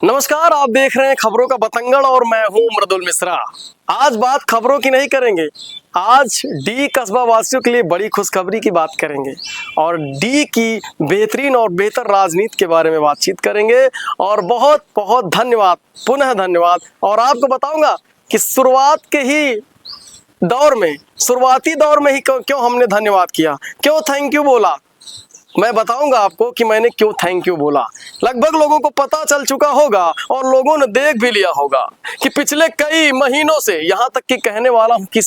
नमस्कार, आप देख रहे हैं खबरों का बतंगड़ और मैं हूं मृदुल मिश्रा। आज बात खबरों की नहीं करेंगे, आज डी कस्बा वासियों के लिए बड़ी खुशखबरी की बात करेंगे और डी की बेहतरीन और बेहतर राजनीति के बारे में बातचीत करेंगे। और बहुत बहुत धन्यवाद, पुनः धन्यवाद। और आपको बताऊंगा कि शुरुआती दौर में ही क्यों हमने धन्यवाद किया, क्यों थैंक यू बोला। मैं बताऊंगा आपको कि मैंने क्यों थैंक यू बोला। लगभग लोगों को पता चल चुका होगा और लोगों ने देख भी लिया होगा कि पिछले कई महीनों से, यहां तक कि कहने वाला हूं कि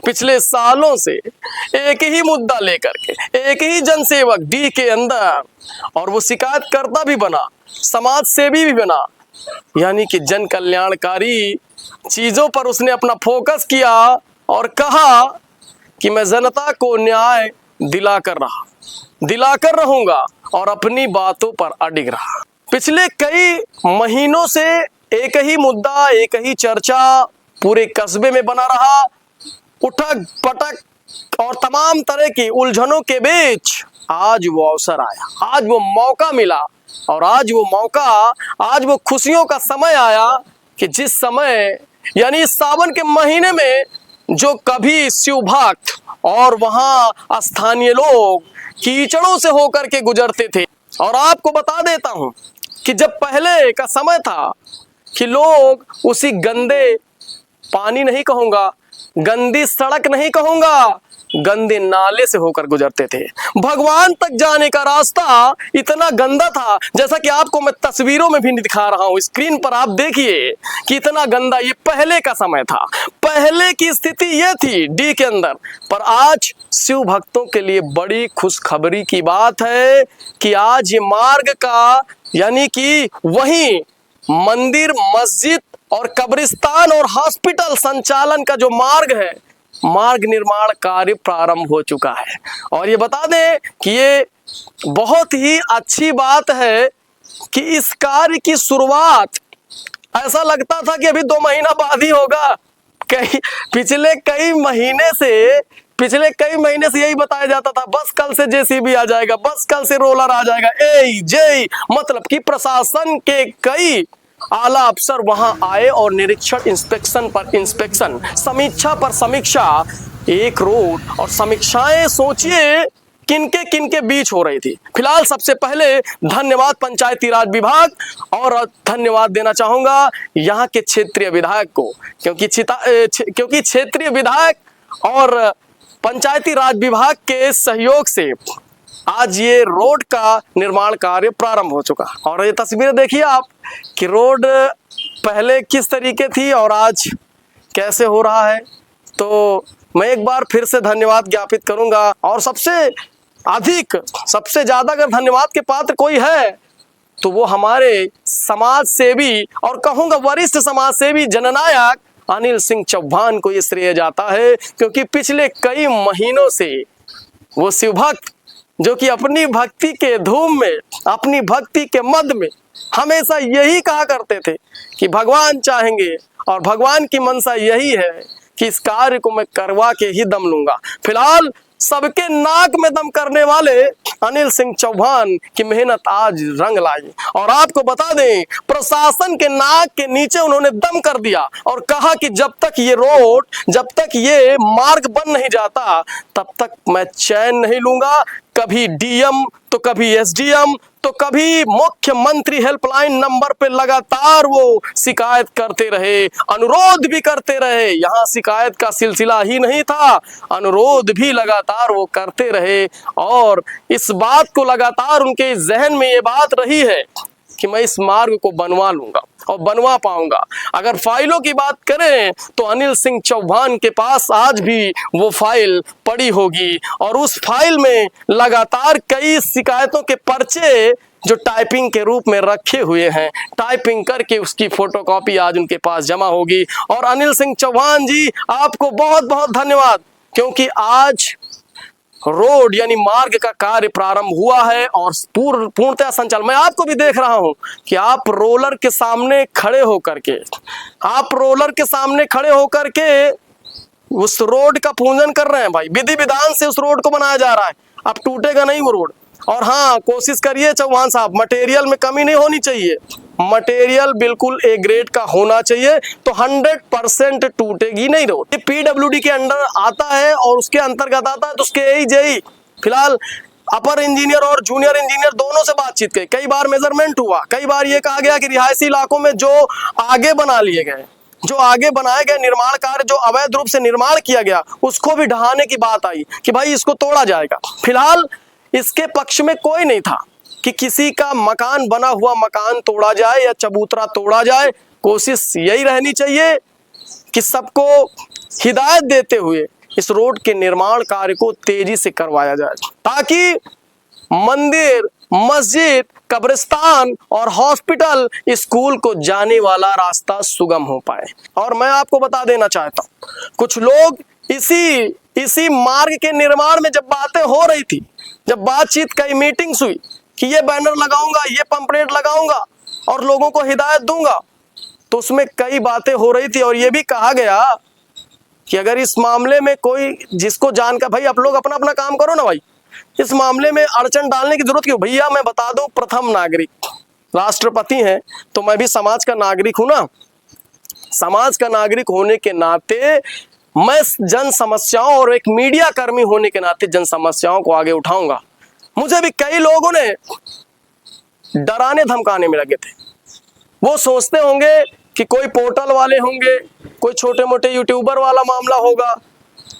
पिछले सालों से एक ही मुद्दा लेकर के एक ही जनसेवक डी के अंदर, और वो शिकायतकर्ता भी बना, समाज सेवी भी बना, यानी कि जन कल्याणकारी चीजों पर उसने अपना फोकस किया और कहा कि मैं जनता को न्याय दिलाकर रहूंगा और अपनी बातों पर अडिग रहा। पिछले कई महीनों से एक ही मुद्दा, एक ही चर्चा पूरे कस्बे में बना रहा। उठक पटक और तमाम तरह की उलझनों के बीच आज वो अवसर आया, आज वो मौका मिला और आज वो खुशियों का समय आया कि जिस समय यानी सावन के महीने में जो कभी शिव भक्त और वहां स्थानीय लोग कीचड़ों से होकर के गुजरते थे। और आपको बता देता हूं कि जब पहले का समय था कि लोग उसी गंदे पानी नहीं कहूंगा, गंदी सड़क नहीं कहूंगा, गंदे नाले से होकर गुजरते थे। भगवान तक जाने का रास्ता इतना गंदा था, जैसा कि आपको मैं तस्वीरों में भी दिखा रहा हूं, स्क्रीन पर आप देखिए कि इतना गंदा। ये पहले का समय था, पहले की स्थिति ये थी डी के अंदर। पर आज शिव भक्तों के लिए बड़ी खुशखबरी की बात है कि आज ये मार्ग का, यानी कि वहीं मंदिर, मस्जिद और कब्रिस्तान और हॉस्पिटल संचालन का जो मार्ग निर्माण कार्य प्रारंभ हो चुका है। और ये बता दें कि ये बहुत ही अच्छी बात है कि इस कार्य की शुरुआत ऐसा लगता था कि अभी 2 महीना बाद ही होगा। पिछले कई महीने से यही बताया जाता था, बस कल से जेसीबी आ जाएगा, बस कल से रोलर आ जाएगा। मतलब कि प्रशासन के कई आला अफसर वहां आए और निरीक्षण, इंस्पेक्शन पर इंस्पेक्शन, समीक्षा पर समीक्षा, एक रोड और समीक्षाएं सोचिए किनके बीच हो रही थी। फिलहाल सबसे पहले धन्यवाद पंचायती राज विभाग, और धन्यवाद देना चाहूंगा यहाँ के क्षेत्रीय विधायक को, क्योंकि क्षेत्रीय विधायक और पंचायती राज विभाग के सहयोग से आज ये रोड का निर्माण कार्य प्रारंभ हो चुका। और ये तस्वीरें देखिए आप कि रोड पहले किस तरीके थी और आज कैसे हो रहा है। तो मैं एक बार फिर से धन्यवाद ज्ञापित करूंगा। और सबसे ज्यादा अगर धन्यवाद के पात्र कोई है तो वो हमारे समाज सेवी और कहूंगा वरिष्ठ समाज सेवी, जननायक अनिल सिंह चौहान को ये श्रेय जाता है, क्योंकि पिछले कई महीनों से वो शिव भक्त जो कि अपनी भक्ति के धूम में, अपनी भक्ति के मद में हमेशा यही कहा करते थे कि भगवान चाहेंगे और भगवान की मनसा यही है कि इस कार्य को मैं करवा के ही दम लूंगा। फिलहाल सबके नाक में दम करने वाले अनिल सिंह चौहान की मेहनत आज रंग लाई। और आपको बता दें, प्रशासन के नाक के नीचे उन्होंने दम कर दिया और कहा कि जब तक ये मार्ग बन नहीं जाता तब तक मैं चैन नहीं लूंगा। कभी डीएम तो कभी एसडीएम तो कभी मुख्यमंत्री हेल्पलाइन नंबर पे लगातार वो शिकायत करते रहे, अनुरोध भी करते रहे। यहाँ शिकायत का सिलसिला ही नहीं था, अनुरोध भी लगातार वो करते रहे। और इस बात को लगातार उनके जहन में ये बात रही है कि मैं इस मार्ग को बनवा लूंगा और बनवा पाऊंगा। अगर फाइलों की बात करें तो अनिल सिंह चौहान के पास आज भी वो फाइल पड़ी होगी और उस फाइल में लगातार कई शिकायतों के पर्चे जो टाइपिंग के रूप में रखे हुए हैं, टाइपिंग करके उसकी फोटोकॉपी आज उनके पास जमा होगी। और अनिल सिंह चौहान जी, आपको बहुत बहुत धन्यवाद, क्योंकि आज रोड यानी मार्ग का कार्य प्रारंभ हुआ है और पूर्णतः संचालन। मैं आपको भी देख रहा हूं कि आप रोलर के सामने खड़े होकर के उस रोड का पूजन कर रहे हैं। भाई, विधि विधान से उस रोड को बनाया जा रहा है, अब टूटेगा नहीं वो रोड। और हाँ, कोशिश करिए चौहान साहब, मटेरियल में कमी नहीं होनी चाहिए, मटेरियल बिल्कुल ए ग्रेड का होना चाहिए, तो 100% टूटेगी नहीं रोड। ये पीडब्ल्यूडी के अंडर आता है और उसके अंतर्गत आता है, तो उसके जेई फिलहाल अपर इंजीनियर और जूनियर इंजीनियर दोनों से बातचीत की, कई बार मेजरमेंट हुआ, कई बार ये कहा गया कि रिहायशी इलाकों में जो आगे बना लिए गए, जो आगे बनाए गए निर्माण कार्य, जो अवैध रूप से निर्माण किया गया, उसको भी ढहाने की बात आई कि भाई इसको तोड़ा जाएगा। फिलहाल इसके पक्ष में कोई नहीं था कि किसी का मकान, बना हुआ मकान तोड़ा जाए या चबूतरा तोड़ा जाए। कोशिश यही रहनी चाहिए कि सबको हिदायत देते हुए इस रोड के निर्माण कार्य को तेजी से करवाया जाए, ताकि मंदिर, मस्जिद, कब्रिस्तान और हॉस्पिटल, स्कूल को जाने वाला रास्ता सुगम हो पाए। और मैं आपको बता देना चाहता हूं, कुछ लोग इसी मार्ग के निर्माण में जब बातें हो रही थी, जब बातचीत, कई मीटिंग्स हुई कि ये बैनर लगाऊंगा, ये पंपलेट लगाऊंगा और लोगों को हिदायत दूंगा, तो उसमें कई बातें हो रही थी और ये भी कहा गया कि अगर इस मामले में कोई जिसको जानकर, भाई आप लोग अपना अपना काम करो ना भाई, इस मामले में अड़चन डालने की जरूरत क्यों। भैया मैं बता दूं, प्रथम नागरिक राष्ट्रपति हैं, तो मैं भी समाज का नागरिक हूं ना। समाज का नागरिक होने के नाते मैं जन समस्याओं, और एक मीडिया कर्मी होने के नाते जन समस्याओं को आगे उठाऊंगा। मुझे भी कई लोगों ने डराने धमकाने में लगे थे। वो सोचते होंगे कि कोई पोर्टल वाले होंगे, कोई छोटे मोटे यूट्यूबर वाला मामला होगा,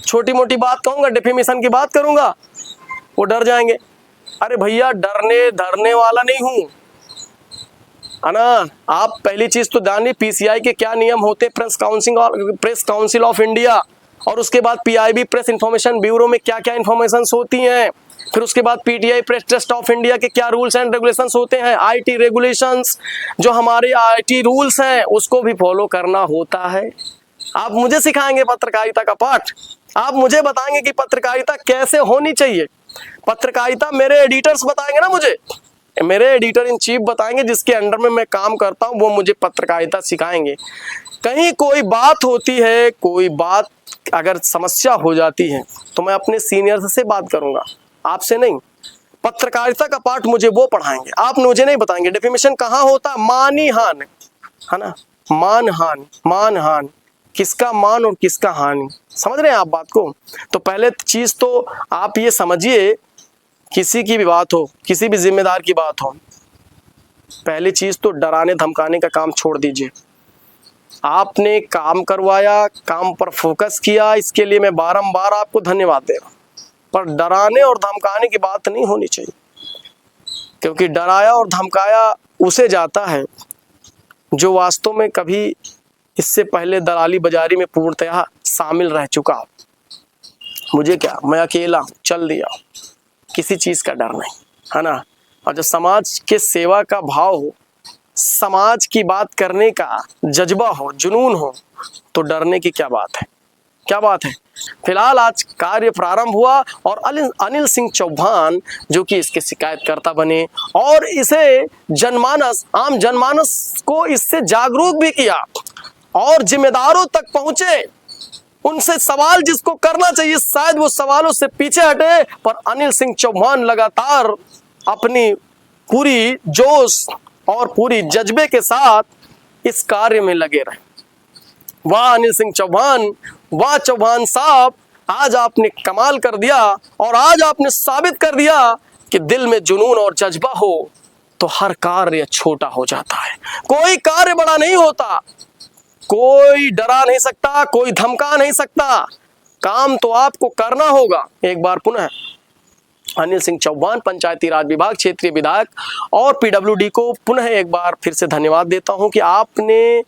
छोटी मोटी बात कहूंगा, डिफेमेशन की बात करूंगा, वो डर जाएंगे। अरे भैया डरने धरने वाला नहीं हूं, है ना। आप पहली चीज तो जानिए पीसीआई के क्या नियम होते, प्रेस काउंसिल ऑफ इंडिया, और उसके बाद पीआईबी प्रेस इंफॉर्मेशन ब्यूरो में क्या क्या इंफॉर्मेशन होती हैं, फिर उसके बाद PTI press trust of India के क्या रूल्स एंड रेगुलेशंस होते हैं, आईटी रेगुलेशंस, जो हमारे आईटी रूल्स हैं उसको भी फॉलो करना होता है। आप मुझे सिखाएंगे पत्रकारिता का पाठ, आप मुझे बताएंगे कि पत्रकारिता कैसे होनी चाहिए। पत्रकारिता मेरे एडिटर्स बताएंगे ना, मुझे मेरे एडिटर इन चीफ बताएंगे, जिसके अंडर में मैं काम करता हूं, वो मुझे पत्रकारिता सिखाएंगे। कहीं कोई बात होती है, कोई बात अगर समस्या हो जाती है, तो मैं अपने सीनियर से बात करूंगा, आपसे नहीं। पत्रकारिता का पाठ मुझे वो पढ़ाएंगे, आप मुझे नहीं बताएंगे। डिफेमेशन कहाँ होता है, मानहानि, है ना, मानहानि, मानहानि, किसका मान और किसका हानि, समझ रहे हैं आप बात को। तो पहले चीज तो आप ये समझिए, किसी की भी बात हो, किसी भी जिम्मेदार की बात हो, पहली चीज तो डराने धमकाने का काम छोड़ दीजिए। आपने काम करवाया, काम पर फोकस किया, इसके लिए मैं बारंबार आपको धन्यवाद दे रहा हूं, पर डराने और धमकाने की बात नहीं होनी चाहिए, क्योंकि डराया और धमकाया उसे जाता है जो वास्तव में कभी इससे पहले दलाली बाजारी में पूर्णतः शामिल रह चुका हो। मुझे क्या, मैं अकेला चल दिया, किसी चीज का डर नहीं, है ना। और जब समाज के सेवा का भाव हो, समाज की बात करने का जज्बा हो, जुनून हो, तो डरने की क्या बात है, क्या बात है। फिलहाल आज कार्य प्रारंभ हुआ और अनिल सिंह चौहान जो कि इसके शिकायतकर्ता बने, और इसे जनमानस, आम जनमानस को इससे जागरूक भी किया और जिम्मेदारों तक पहुंचे, उनसे सवाल जिसको करना चाहिए शायद वो सवालों से पीछे हटे, पर अनिल सिंह चौहान लगातार अपनी पूरी जोश और पूरी जज्बे के साथ इस कार्य में लगे रहे। वाह अनिल सिंह चौहान, वाह चौहान साहब, आज आपने कमाल कर दिया और आज आपने साबित कर दिया कि दिल में जुनून और जज्बा हो तो हर कार्य छोटा हो जाता है। कोई कार्य बड़ा नहीं होता, कोई डरा नहीं सकता, कोई धमका नहीं सकता, काम तो आपको करना होगा। एक बार पुनः अनिल सिंह चौहान, पंचायती राज विभाग क्षेत्रीय विधायक और पीडब्ल्यूडी को पुनः एक बार फिर से धन्यवाद देता हूं कि आपने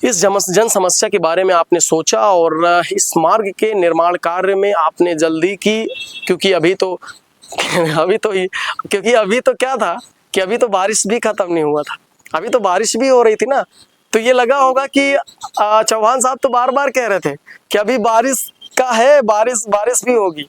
इस जन समस्या के बारे में आपने सोचा और इस मार्ग के निर्माण कार्य में आपने जल्दी की, क्योंकि अभी तो क्या था कि अभी तो बारिश भी खत्म नहीं हुआ था, अभी तो बारिश भी हो रही थी ना। तो ये लगा होगा कि चौहान साहब तो बार बार कह रहे थे कि अभी बारिश का है, बारिश भी होगी,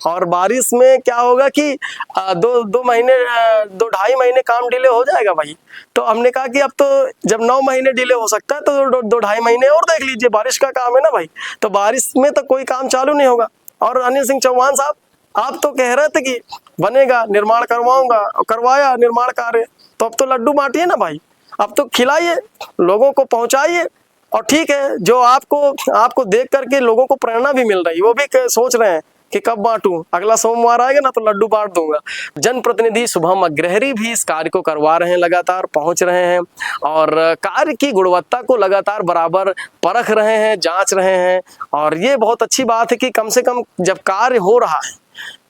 और बारिश में क्या होगा कि दो ढाई महीने काम डिले हो जाएगा भाई। तो हमने कहा कि अब तो जब 9 महीने डिले हो सकता है तो दो ढाई महीने और देख लीजिए, बारिश का काम है ना भाई, तो बारिश में तो कोई काम चालू नहीं होगा। और अनिल सिंह चौहान साहब आप तो कह रहे थे कि बनेगा, निर्माण करवाऊंगा, करवाया निर्माण कार्य, तो अब तो लड्डू बांटिए ना भाई, अब तो खिलाइए, लोगों को पहुंचाइए। और ठीक है, जो आपको देख करके लोगों को प्रेरणा भी मिल रही है, वो भी सोच रहे हैं कि कब बांटूं, अगला सोमवार आएगा ना तो लड्डू बांट दूंगा। जनप्रतिनिधि शुभम अग्रहरी भी इस कार्य को करवा रहे हैं, लगातार पहुंच रहे हैं और कार्य की गुणवत्ता को लगातार बराबर परख रहे हैं, जांच रहे हैं। और ये बहुत अच्छी बात है कि कम से कम जब कार्य हो रहा है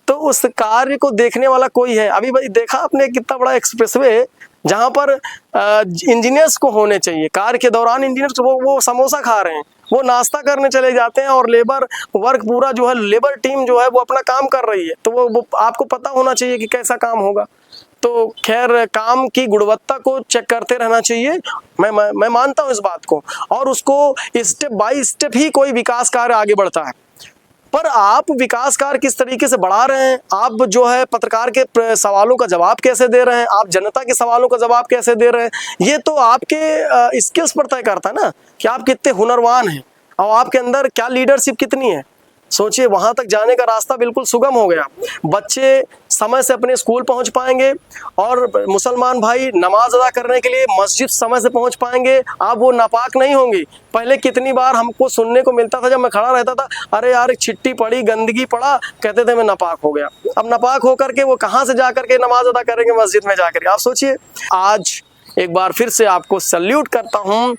तो उस कार्य को देखने वाला कोई है। अभी भाई देखा आपने कितना बड़ा एक्सप्रेसवे, जहां पर इंजीनियर्स को होने चाहिए, कार्य के दौरान इंजीनियर्स वो समोसा खा रहे हैं, वो नाश्ता करने चले जाते हैं और लेबर वर्क पूरा जो है, लेबर टीम जो है वो अपना काम कर रही है। तो वो आपको पता होना चाहिए कि कैसा काम होगा। तो खैर, काम की गुणवत्ता को चेक करते रहना चाहिए, मैं मानता हूँ इस बात को। और उसको स्टेप बाय स्टेप ही कोई विकास कार्य आगे बढ़ता है। पर आप विकास कार्य किस तरीके से बढ़ा रहे हैं, आप जो है पत्रकार के सवालों का जवाब कैसे दे रहे हैं, आप जनता के सवालों का जवाब कैसे दे रहे हैं, ये तो आपके स्किल्स पर तय करता है ना कि आप कितने हुनरवान हैं और आपके अंदर क्या लीडरशिप कितनी है। सोचिए, वहां तक जाने का रास्ता बिल्कुल सुगम हो गया। बच्चे समय से अपने स्कूल पहुंच पाएंगे और मुसलमान भाई नमाज अदा करने के लिए मस्जिद समय से पहुंच पाएंगे। अब वो नापाक नहीं होंगी। पहले कितनी बार हमको सुनने को मिलता था, जब मैं खड़ा रहता था, अरे यार एक छिट्टी पड़ी, गंदगी पड़ा, कहते थे मैं नापाक हो गया। अब नापाक होकर के वो कहाँ से जा करके नमाज अदा करेंगे? मस्जिद में जाकर। आप सोचिए। आज एक बार फिर से आपको सल्यूट करता हूँ।